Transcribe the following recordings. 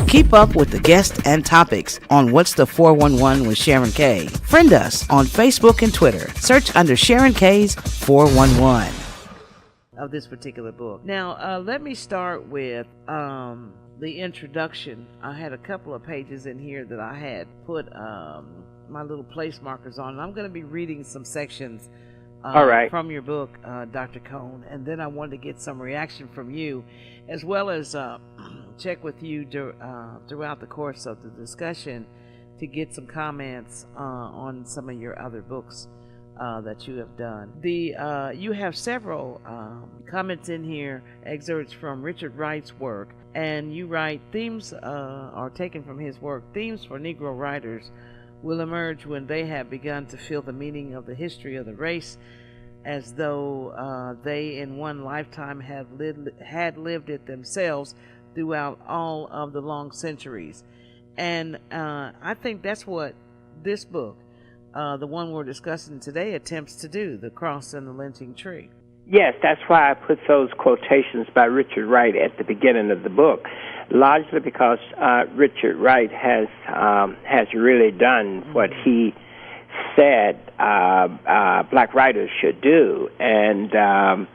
Keep up with the guests and topics on What's the 411 with Sharon K. Friend us on Facebook and Twitter. Search under Sharon K's 411. Of this particular book. Now, let me start with the introduction. I had a couple of pages in here that I had put my little place markers on. I'm going to be reading some sections from your book, Dr. Cone, and then I wanted to get some reaction from you, as well as check with you throughout the course of the discussion to get some comments on some of your other books that you have done. You have several comments in here, excerpts from Richard Wright's work, and you write, themes are taken from his work. Themes for Negro writers will emerge when they have begun to feel the meaning of the history of the race as though they in one lifetime had lived it themselves throughout all of the long centuries. And I think that's what this book, the one we're discussing today, attempts to do, The Cross and the Lynching Tree. Yes, that's why I put those quotations by Richard Wright at the beginning of the book, largely because Richard Wright has really done what he said black writers should do. And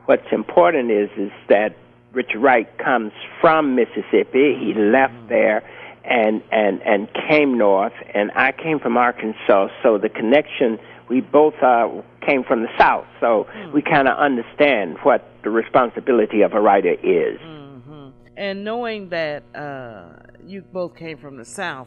what's important is that Richard Wright comes from Mississippi. He left there and came north, and I came from Arkansas, so the connection, we both came from the South, so we kind of understand what the responsibility of a writer is. Mm-hmm. And knowing that you both came from the South,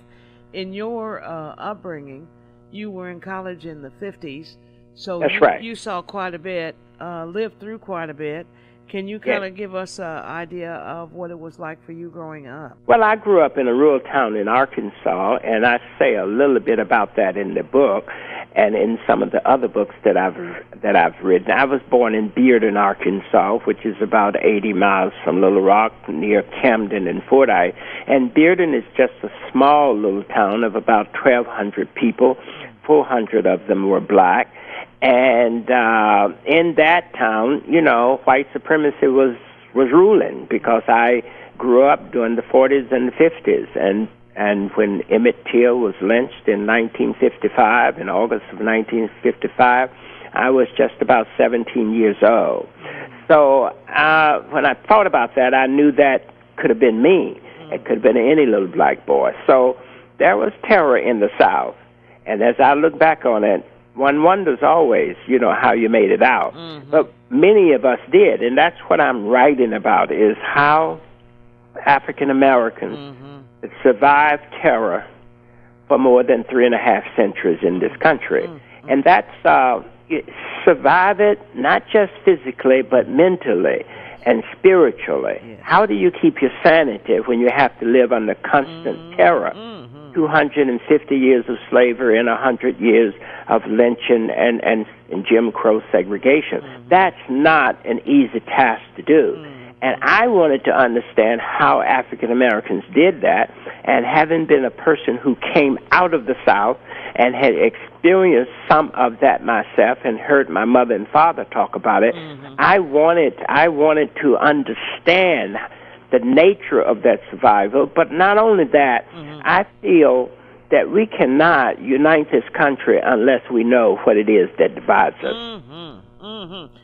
in your upbringing, you were in college in the 50s, so that's right. You saw quite a bit, lived through quite a bit. Can you kind of give us an idea of what it was like for you growing up? Well, I grew up in a rural town in Arkansas, and I say a little bit about that in the book and in some of the other books that I've written. I was born in Bearden, Arkansas, which is about 80 miles from Little Rock, near Camden and Fordyce. And Bearden is just a small little town of about 1,200 people. 400 of them were black. And in that town, you know, white supremacy was ruling, because I grew up during the 40s and the 50s. And when Emmett Till was lynched in 1955, in August of 1955, I was just about 17 years old. So when I thought about that, I knew that could have been me. It could have been any little black boy. So there was terror in the South. And as I look back on it, one wonders always, you know, how you made it out. Mm-hmm. But many of us did, and that's what I'm writing about, is how African Americans survived terror for more than 3.5 centuries in this country. Mm-hmm. And that's survive it, not just physically, but mentally and spiritually. Yes. How do you keep your sanity when you have to live under constant terror? 250 years of slavery and 100 years of lynching and Jim Crow segregation. That's not an easy task to do. And I wanted to understand how African Americans did that, and having been a person who came out of the South and had experienced some of that myself and heard my mother and father talk about it, I wanted to understand the nature of that survival. But not only that, I feel that we cannot unite this country unless we know what it is that divides us.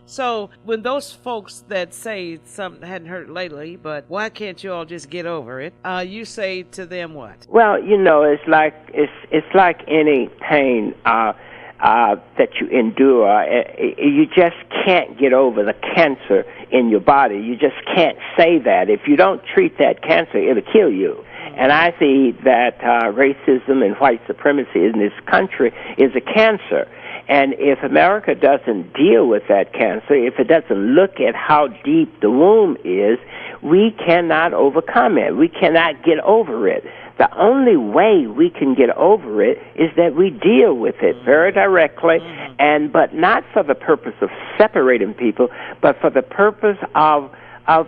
So when those folks that say something, hadn't heard it lately, but why can't you all just get over it, you say to them what? Well, you know, it's like any pain that you endure. You just can't get over the cancer in your body. You just can't say that. If you don't treat that cancer, it'll kill you. And I see that racism and white supremacy in this country is a cancer. And if America doesn't deal with that cancer, if it doesn't look at how deep the wound is, we cannot overcome it. We cannot get over it. The only way we can get over it is that we deal with it very directly, but not for the purpose of separating people, but for the purpose of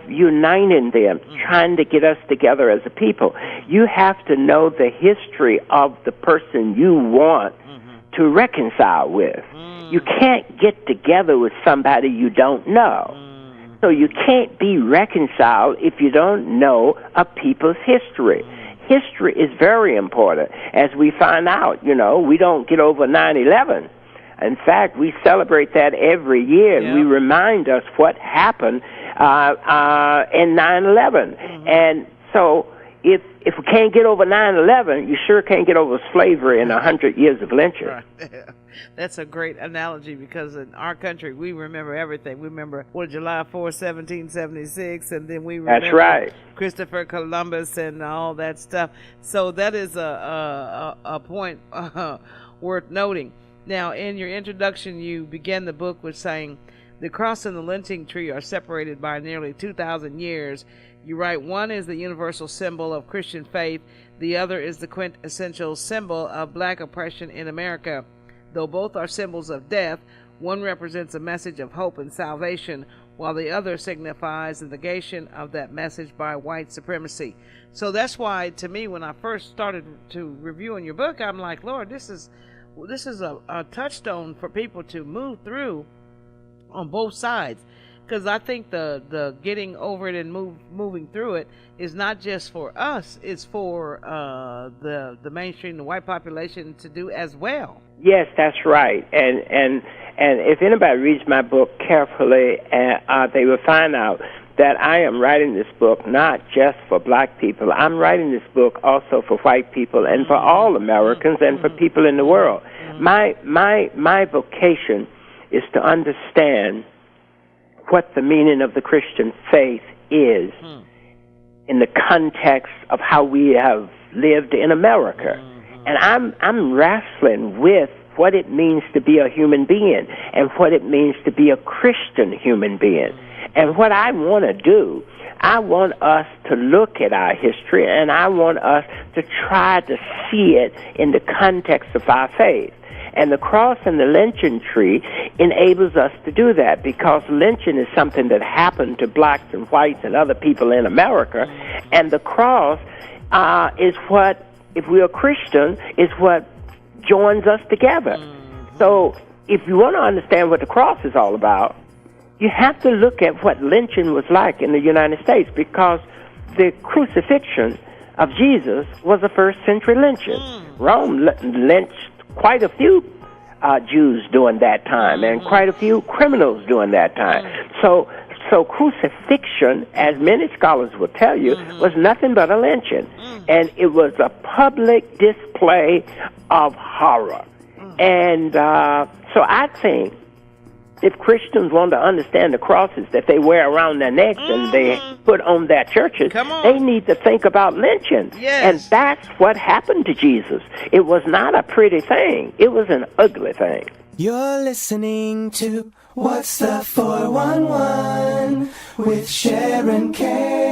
uniting them, trying to get us together as a people. You have to know the history of the person you want to reconcile with. You can't get together with somebody you don't know. So you can't be reconciled if you don't know a people's history. history is very important. As we find out, we don't get over 9/11. In fact, we celebrate that every year. Yeah. We remind us what happened in 9/11. Mm-hmm. And so if we can't get over 9/11, you sure can't get over slavery and 100 years of lynching. Right. That's a great analogy, because in our country, we remember everything. We remember July 4th, 1776, and then we remember That's right. Christopher Columbus and all that stuff. So that is a point worth noting. Now, in your introduction, you began the book with saying, the cross and the lynching tree are separated by nearly 2,000 years. You write, one is the universal symbol of Christian faith. The other is the quintessential symbol of black oppression in America. Though both are symbols of death, one represents a message of hope and salvation, while the other signifies the negation of that message by white supremacy. So that's why, to me, when I first started to reviewing your book, I'm like, Lord, this is a touchstone for people to move through on both sides. Because I think the getting over it and moving through it is not just for us; it's for the mainstream, the white population to do as well. Yes, that's right. And if anybody reads my book carefully, they will find out that I am writing this book not just for black people. I'm writing this book also for white people and for all Americans and for people in the world. My vocation is to understand what the meaning of the Christian faith is in the context of how we have lived in America. And I'm wrestling with what it means to be a human being and what it means to be a Christian human being. And what I want to do, I want us to look at our history, and I want us to try to see it in the context of our faith. And the cross and the lynching tree enables us to do that, because lynching is something that happened to blacks and whites and other people in America. And the cross is what, if we are Christian, is what joins us together. So if you want to understand what the cross is all about, you have to look at what lynching was like in the United States, because the crucifixion of Jesus was a first-century lynching. Rome lynched quite a few Jews during that time, and quite a few criminals during that time. So crucifixion, as many scholars will tell you, was nothing but a lynching. And it was a public display of horror. And so I think if Christians want to understand the crosses that they wear around their necks and they put on their churches, they need to think about lynching. Yes. And that's what happened to Jesus. It was not a pretty thing. It was an ugly thing. You're listening to What's the 411 with Sharon K.